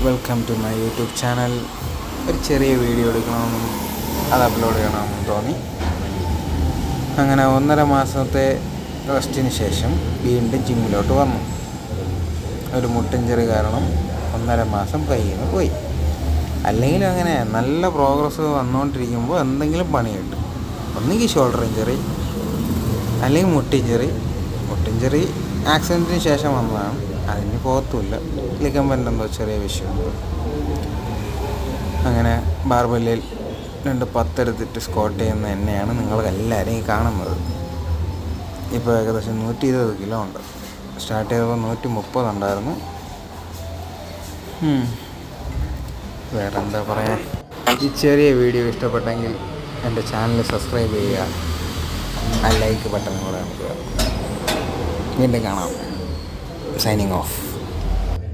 Welcome to my YouTube channel. ഒരു ചെറിയ video എടുക്കണമെന്നും അത് അപ്ലോഡ് ചെയ്യണമെന്നും തോന്നി. അങ്ങനെ 1.5 മാസത്തെ റെസ്റ്റിന് ശേഷം വീണ്ടും ജിമ്മിലോട്ട് വന്നു. ഒരു മുട്ടിഞ്ചറി കാരണം 1.5 മാസം കയ്യിൽ പോയി. അല്ലെങ്കിലും അങ്ങനെ നല്ല പ്രോഗ്രസ് വന്നുകൊണ്ടിരിക്കുമ്പോൾ എന്തെങ്കിലും പണി കിട്ടും. ഒന്നുകിൽ ഷോൾഡർ ഇഞ്ചറി, അല്ലെങ്കിൽ മുട്ടിഞ്ചറി ആക്സിഡൻറ്റിന് ശേഷം വന്നതാണ്. അതിന് പോകത്തുമില്ല, ലിഗമെൻ്റ് എന്തോ ചെറിയ വിഷയമുണ്ട്. അങ്ങനെ ബാർബെല്ലിൽ 2 10 എടുത്തിട്ട് സ്ക്വാട്ട് ചെയ്യുന്ന എന്നെയാണ് നിങ്ങൾ എല്ലാവരും ഈ കാണുന്നത്. ഇപ്പോൾ ഏകദേശം 120 കിലോ ഉണ്ട്. സ്റ്റാർട്ട് ചെയ്തപ്പോൾ 130 ഉണ്ടായിരുന്നു. വേറെ എന്താ പറയാൻ. ഈ ചെറിയ വീഡിയോ ഇഷ്ടപ്പെട്ടെങ്കിൽ എൻ്റെ ചാനൽ സബ്സ്ക്രൈബ് ചെയ്യുക, ആ ലൈക്ക് ബട്ടൺ കൂടെ അമർത്തുക. വീണ്ടും കാണാം. Signing off.